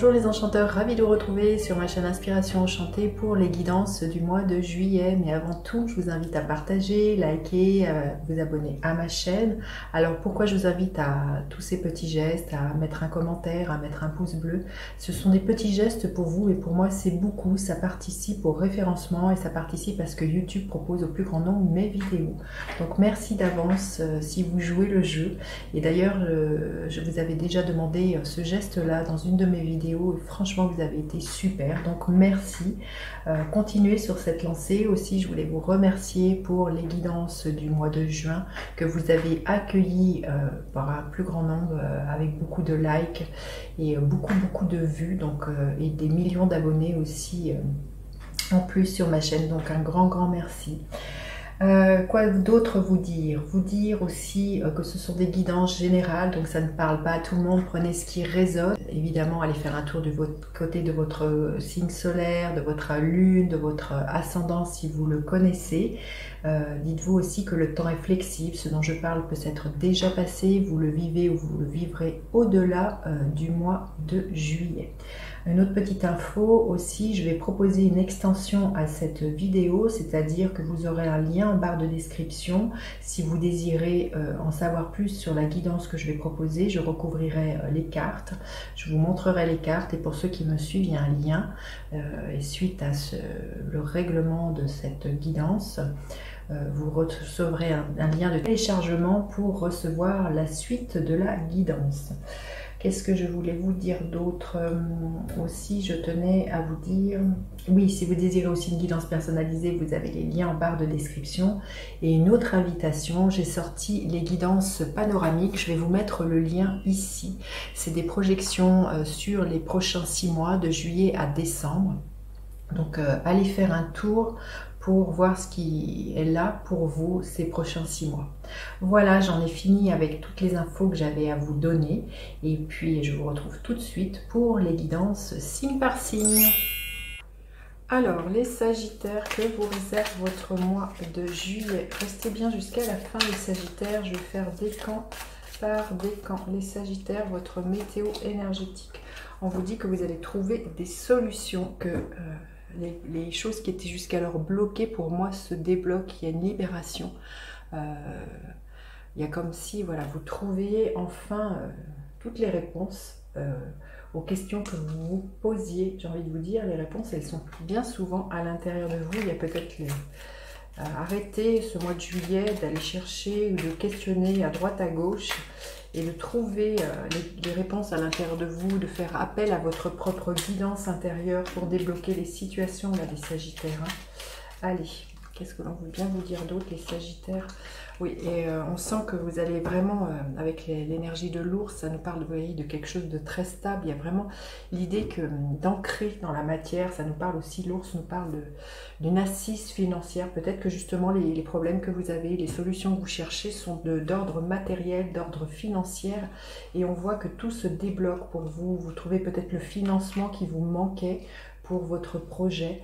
Bonjour les enchanteurs, ravi de vous retrouver sur ma chaîne Inspiration Enchantée pour les guidances du mois de juillet. Mais avant tout, je vous invite à partager, liker, vous abonner à ma chaîne. Alors pourquoi je vous invite à tous ces petits gestes, à mettre un commentaire, à mettre un pouce bleu? Ce sont des petits gestes pour vous et pour moi c'est beaucoup. Ça participe au référencement et ça participe à ce que YouTube propose au plus grand nombre mes vidéos. Donc merci d'avance si vous jouez le jeu. Et d'ailleurs, je vous avais déjà demandé ce geste-là dans une de mes vidéos. Franchement, vous avez été super. Donc merci. Continuez sur cette lancée. Aussi, je voulais vous remercier pour les guidances du mois de juin que vous avez accueillies par un plus grand nombre avec beaucoup de likes et beaucoup de vues. Donc, et des millions d'abonnés aussi en plus sur ma chaîne. Donc un grand merci. Quoi d'autre vous dire? Vous dire aussi que ce sont des guidances générales, donc ça ne parle pas à tout le monde, prenez ce qui résonne. Évidemment, allez faire un tour de votre côté de votre signe solaire, de votre lune, de votre ascendant si vous le connaissez. Dites-vous aussi que le temps est flexible, ce dont je parle peut s'être déjà passé, vous le vivez ou vous le vivrez au-delà du mois de juillet. Une autre petite info aussi, je vais proposer une extension à cette vidéo, c'est-à-dire que vous aurez un lien en barre de description. Si vous désirez en savoir plus sur la guidance que je vais proposer, je recouvrirai les cartes, je vous montrerai les cartes et pour ceux qui me suivent, il y a un lien. Et suite à le règlement de cette guidance, vous recevrez un lien de téléchargement pour recevoir la suite de la guidance. Qu'est-ce que je voulais vous dire d'autre aussi? Je tenais à vous dire, oui, si vous désirez aussi une guidance personnalisée, vous avez les liens en barre de description. Et une autre invitation, j'ai sorti les guidances panoramiques, je vais vous mettre le lien ici. C'est des projections sur les prochains 6 mois, de juillet à décembre. Donc allez faire un tour pour voir ce qui est là pour vous ces prochains 6 mois. Voilà, j'en ai fini avec toutes les infos que j'avais à vous donner. Et puis, je vous retrouve tout de suite pour les guidances signe par signe. Alors, les Sagittaires, que vous réserve votre mois de juillet? Restez bien jusqu'à la fin, les Sagittaires. Je vais faire décan par décan. Les Sagittaires, votre météo énergétique. On vous dit que vous allez trouver des solutions, que... les choses qui étaient jusqu'alors bloquées pour moi se débloquent, il y a une libération. Il y a comme si voilà, vous trouviez enfin toutes les réponses aux questions que vous vous posiez. J'ai envie de vous dire, les réponses, elles sont bien souvent à l'intérieur de vous. Il y a peut-être arrêtez ce mois de juillet d'aller chercher ou de questionner à droite à gauche et de trouver les réponses à l'intérieur de vous, de faire appel à votre propre guidance intérieure pour débloquer les situations là, des Sagittaires. Hein. Allez, qu'est-ce que l'on veut bien vous dire d'autre, les Sagittaires? Oui, et on sent que vous allez vraiment, avec l'énergie de l'ours, ça nous parle, vous voyez, de quelque chose de très stable. Il y a vraiment l'idée que d'ancrer dans la matière, ça nous parle aussi, l'ours nous parle d'une assise financière. Peut-être que justement les problèmes que vous avez, les solutions que vous cherchez sont d'ordre matériel, d'ordre financier. Et on voit que tout se débloque pour vous. Vous trouvez peut-être le financement qui vous manquait pour votre projet.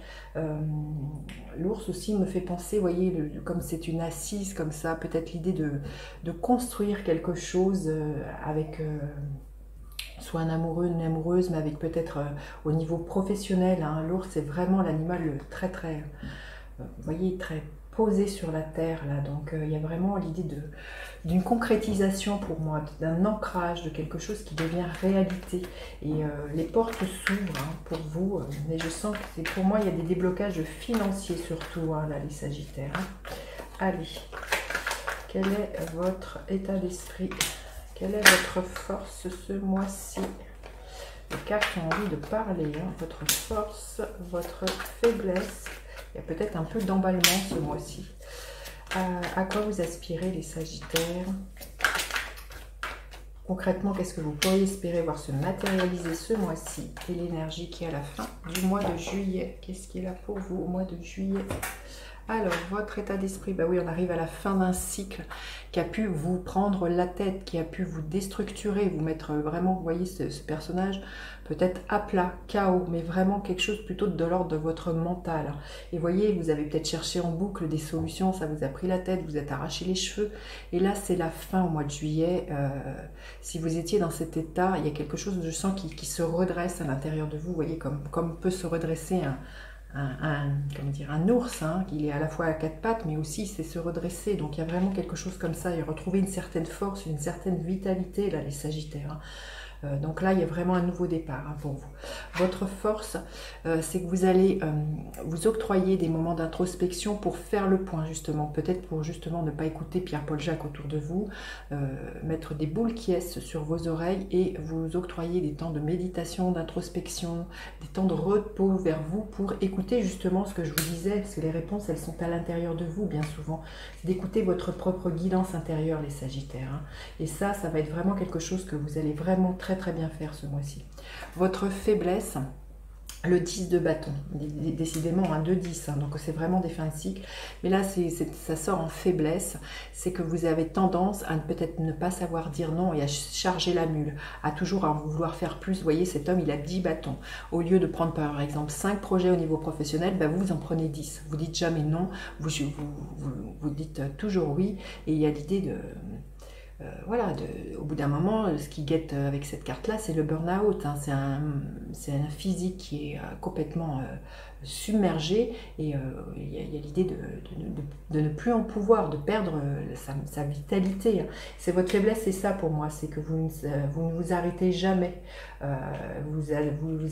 L'ours aussi me fait penser, vous voyez, comme c'est une assise comme ça, peut-être l'idée de construire quelque chose avec soit un amoureux, une amoureuse, mais avec peut-être au niveau professionnel. Hein. L'ours, c'est vraiment l'animal très, vous voyez, très posé sur la terre, là. Donc, il y a vraiment l'idée d'une concrétisation pour moi, d'un ancrage, de quelque chose qui devient réalité. Et les portes s'ouvrent hein, pour vous. Mais je sens que c'est pour moi, il y a des déblocages financiers surtout, hein, là, les Sagittaires. Hein. Allez, quel est votre état d'esprit? Quelle est votre force ce mois-ci? Les cartes ont envie de parler. Hein. Votre force, votre faiblesse. Il y a peut-être un peu d'emballement ce mois-ci. À quoi vous aspirez, les Sagittaires? Concrètement, qu'est-ce que vous pourriez espérer voir se matérialiser ce mois-ci? Et l'énergie qui est à la fin du mois de juillet. Qu'est-ce qui est là pour vous au mois de juillet? Alors, votre état d'esprit, bah oui, on arrive à la fin d'un cycle qui a pu vous prendre la tête, qui a pu vous déstructurer, vous mettre vraiment, vous voyez, ce personnage peut-être à plat, chaos, mais vraiment quelque chose plutôt de l'ordre de votre mental. Et voyez, vous avez peut-être cherché en boucle des solutions, ça vous a pris la tête, vous êtes arraché les cheveux. Et là, c'est la fin au mois de juillet. Si vous étiez dans cet état, il y a quelque chose, je sens, qui se redresse à l'intérieur de vous. Vous voyez, comme peut se redresser comment dire, un ours, hein, il est à la fois à quatre pattes, mais aussi c'est se redresser. Donc il y a vraiment quelque chose comme ça, et retrouver une certaine force, une certaine vitalité, là, les Sagittaires. Donc là, il y a vraiment un nouveau départ, hein, pour vous. Votre force, c'est que vous allez vous octroyer des moments d'introspection pour faire le point, justement. Peut-être pour justement ne pas écouter Pierre-Paul Jacques autour de vous, mettre des boules qui ess sur vos oreilles et vous octroyer des temps de méditation, d'introspection, des temps de repos vers vous pour écouter justement ce que je vous disais, parce que les réponses, elles sont à l'intérieur de vous bien souvent. C'est d'écouter votre propre guidance intérieure, les Sagittaires, hein. Et ça va être vraiment quelque chose que vous allez vraiment très bien faire ce mois-ci. Votre faiblesse, le 10 de bâton, décidément un 2-10, hein, donc c'est vraiment des fins de cycle, mais là ça sort en faiblesse, c'est que vous avez tendance à peut-être ne pas savoir dire non et à charger la mule, à toujours vouloir faire plus. Vous voyez, cet homme, il a 10 bâtons, au lieu de prendre par exemple 5 projets au niveau professionnel, ben vous en prenez 10, vous dites jamais non, vous dites toujours oui, et il y a l'idée de... voilà, au bout d'un moment, ce qui guette avec cette carte-là, c'est le burn-out, hein. C'est un physique qui est complètement submergé, et il y a l'idée de ne plus en pouvoir, de perdre sa vitalité, hein. C'est votre faiblesse, c'est ça pour moi, c'est que vous ne vous arrêtez jamais, vous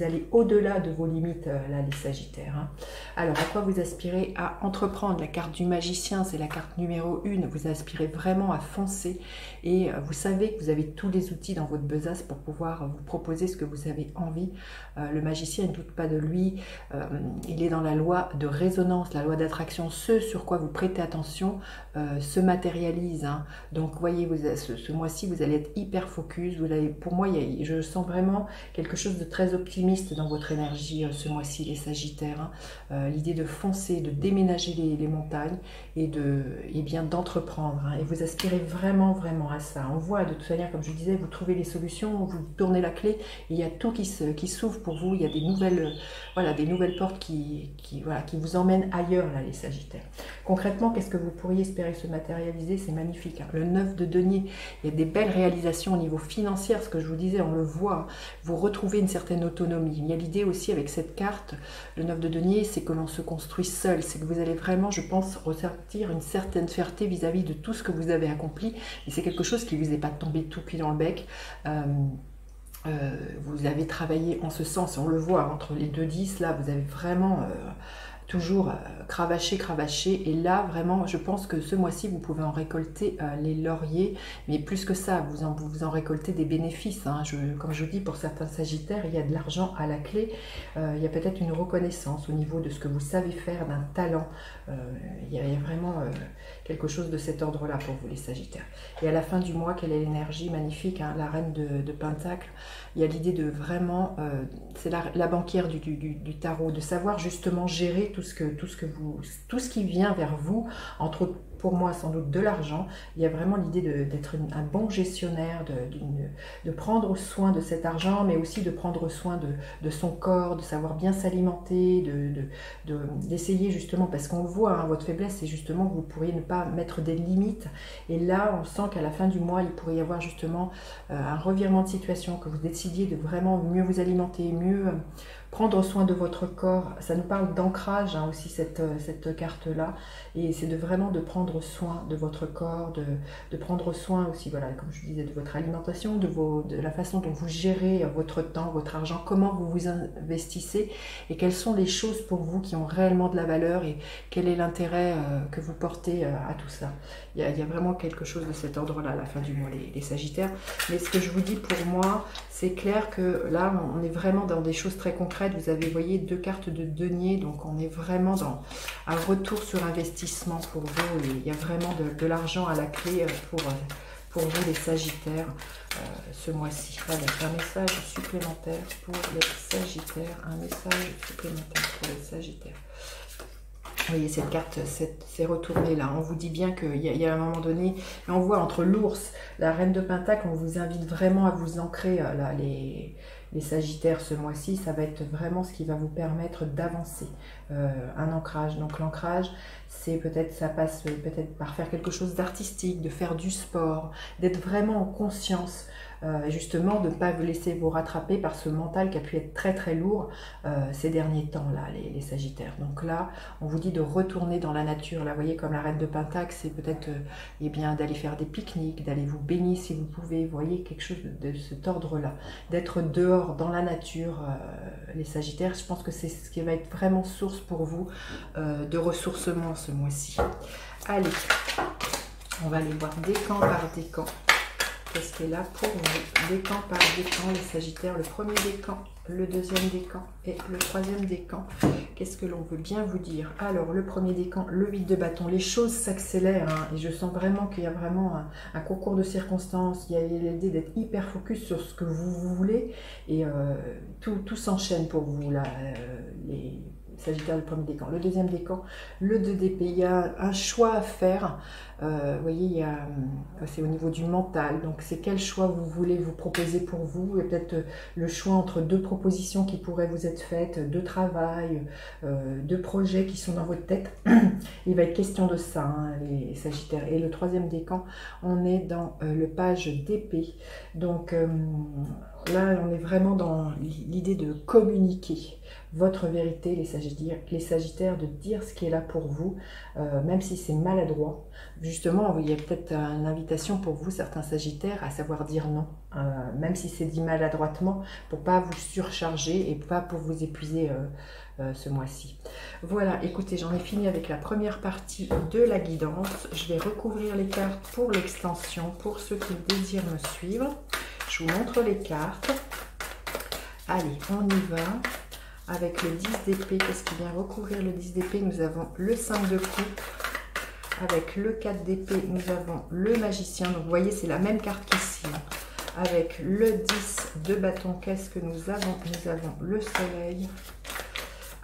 allez au-delà de vos limites, là, les Sagittaires, hein. Alors, à quoi vous aspirez? À entreprendre. La carte du magicien, c'est la carte numéro 1, vous aspirez vraiment à foncer. Et vous savez que vous avez tous les outils dans votre besace pour pouvoir vous proposer ce que vous avez envie. Le magicien, ne doute pas de lui. Il est dans la loi de résonance, la loi d'attraction. Ce sur quoi vous prêtez attention se matérialise, hein. Donc, voyez, ce mois-ci, vous allez être hyper focus. Pour moi, je sens vraiment quelque chose de très optimiste dans votre énergie ce mois-ci, les Sagittaires, hein. L'idée de foncer, de déménager les montagnes et bien d'entreprendre, hein. Et vous aspirez vraiment à ça. On voit de toute manière, comme je disais, vous trouvez les solutions, vous tournez la clé, et il y a tout qui s'ouvre pour vous. Il y a des nouvelles portes qui vous emmènent ailleurs, là, les Sagittaires. Concrètement, qu'est-ce que vous pourriez espérer se matérialiser? C'est magnifique, hein. Le 9 de denier, il y a des belles réalisations au niveau financier, ce que je vous disais, on le voit, hein. Vous retrouvez une certaine autonomie. Il y a l'idée aussi avec cette carte, le 9 de denier, c'est que l'on se construit seul, c'est que vous allez vraiment, je pense, ressentir une certaine fierté vis-à-vis de tout ce que vous avez accompli. Et c'est quelque chose qui ne vous est pas tombé tout cuit dans le bec. Vous avez travaillé en ce sens, on le voit, entre les 2-10, là, vous avez vraiment toujours cravaché, et là, vraiment, je pense que ce mois-ci, vous pouvez en récolter les lauriers, mais plus que ça, vous en récoltez des bénéfices, hein. Comme je vous dis, pour certains Sagittaires, il y a de l'argent à la clé, il y a peut-être une reconnaissance au niveau de ce que vous savez faire, d'un talent, il y a vraiment quelque chose de cet ordre-là pour vous, les Sagittaires. Et à la fin du mois, quelle est l'énergie magnifique, hein, la reine de Pentacle. Il y a l'idée de vraiment, c'est la banquière du tarot, de savoir justement gérer tout ce qui vient vers vous, entre autres, pour moi, sans doute de l'argent. Il y a vraiment l'idée d'être un bon gestionnaire, de prendre soin de cet argent, mais aussi de prendre soin de son corps, de savoir bien s'alimenter, d'essayer justement, parce qu'on le voit, hein, votre faiblesse, c'est justement que vous pourriez ne pas mettre des limites. Et là, on sent qu'à la fin du mois, il pourrait y avoir justement un revirement de situation, que vous décidiez de vraiment mieux vous alimenter, mieux prendre soin de votre corps. Ça nous parle d'ancrage, hein, aussi, cette carte-là. Et c'est vraiment de prendre soin de votre corps, de prendre soin aussi, voilà, comme je disais, de votre alimentation, de la façon dont vous gérez votre temps, votre argent, comment vous vous investissez, et quelles sont les choses pour vous qui ont réellement de la valeur, et quel est l'intérêt que vous portez à tout ça. Il y a vraiment quelque chose de cet ordre-là à la fin du mois, les Sagittaires. Mais ce que je vous dis, pour moi, c'est clair que là, on est vraiment dans des choses très concrètes. Vous avez, voyez, 2 cartes de denier, donc on est vraiment dans un retour sur investissement pour vous. Et il y a vraiment de l'argent à la clé pour vous, les Sagittaires, ce mois-ci. Voilà, un message supplémentaire pour les Sagittaires. Un message supplémentaire pour les Sagittaires. Vous voyez, cette carte s'est retournée là. On vous dit bien qu'il y a un moment donné, et on voit entre l'ours, la reine de Pentacle, on vous invite vraiment à vous ancrer là, les Sagittaires ce mois-ci. Ça va être vraiment ce qui va vous permettre d'avancer. Un ancrage. Donc l'ancrage, c'est peut-être, ça passe peut-être par faire quelque chose d'artistique, de faire du sport, d'être vraiment en conscience. Justement de ne pas vous laisser vous rattraper par ce mental qui a pu être très très lourd ces derniers temps là, les Sagittaires. Donc là, on vous dit de retourner dans la nature. Là, vous voyez, comme la reine de Pentacle, c'est peut-être eh bien d'aller faire des pique-niques, d'aller vous baigner si vous pouvez. Vous voyez, quelque chose de cet ordre-là, d'être dehors dans la nature. Les Sagittaires, je pense que c'est ce qui va être vraiment source pour vous de ressourcement ce mois-ci. Allez, on va aller voir décan par décan. Qu'est-ce qui est là pour vous? Décan par décan, les Sagittaires, le premier décan, le deuxième décan et le troisième décan. Qu'est-ce que l'on veut bien vous dire? Alors, le premier décan, le 8 de bâton, les choses s'accélèrent hein, et je sens vraiment qu'il y a vraiment un concours de circonstances. Il y a l'idée d'être hyper focus sur ce que vous voulez et tout s'enchaîne pour vous là, les Sagittaire, le premier décan. Le deuxième décan, le 2 d'épée, il y a un choix à faire. Vous voyez, c'est au niveau du mental. Donc, c'est quel choix vous voulez vous proposer pour vous. Et peut-être le choix entre deux propositions qui pourraient vous être faites, de travail, de projets qui sont dans votre tête. Il va être question de ça, hein, les Sagittaires. Et le troisième décan, on est dans le page d'épée. Donc, là, on est vraiment dans l'idée de communiquer votre vérité, les Sagittaires, de dire ce qui est là pour vous, même si c'est maladroit. Justement, il y a peut-être une invitation pour vous, certains Sagittaires, à savoir dire non, même si c'est dit maladroitement, pour pas vous surcharger et pas pour vous épuiser ce mois-ci. Voilà, écoutez, j'en ai fini avec la première partie de la guidance. Je vais recouvrir les cartes pour l'extension, pour ceux qui désirent me suivre. Je vous montre les cartes. Allez, on y va. Avec le 10 d'épée, qu'est-ce qui vient recouvrir le 10 d'épée? Nous avons le 5 de coupe. Avec le 4 d'épée, nous avons le magicien. Donc, vous voyez, c'est la même carte qu'ici. Avec le 10 de bâton, qu'est-ce que nous avons? Nous avons le soleil.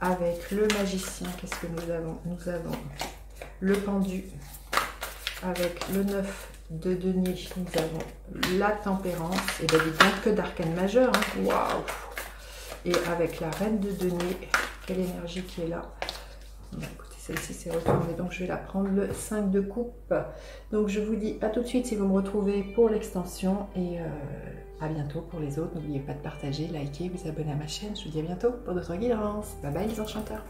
Avec le magicien, qu'est-ce que nous avons? Nous avons le pendu. Avec le 9 de denier, nous avons la tempérance. Et bien, dites donc que d'arcane majeur. Hein. Waouh! Et avec la reine de denier, quelle énergie qui est là. Bon, écoutez, celle-ci s'est retournée, donc je vais la prendre, le 5 de coupe. Donc je vous dis à tout de suite si vous me retrouvez pour l'extension et à bientôt pour les autres. N'oubliez pas de partager, liker, vous abonner à ma chaîne. Je vous dis à bientôt pour d'autres guidances. Bye bye les enchanteurs.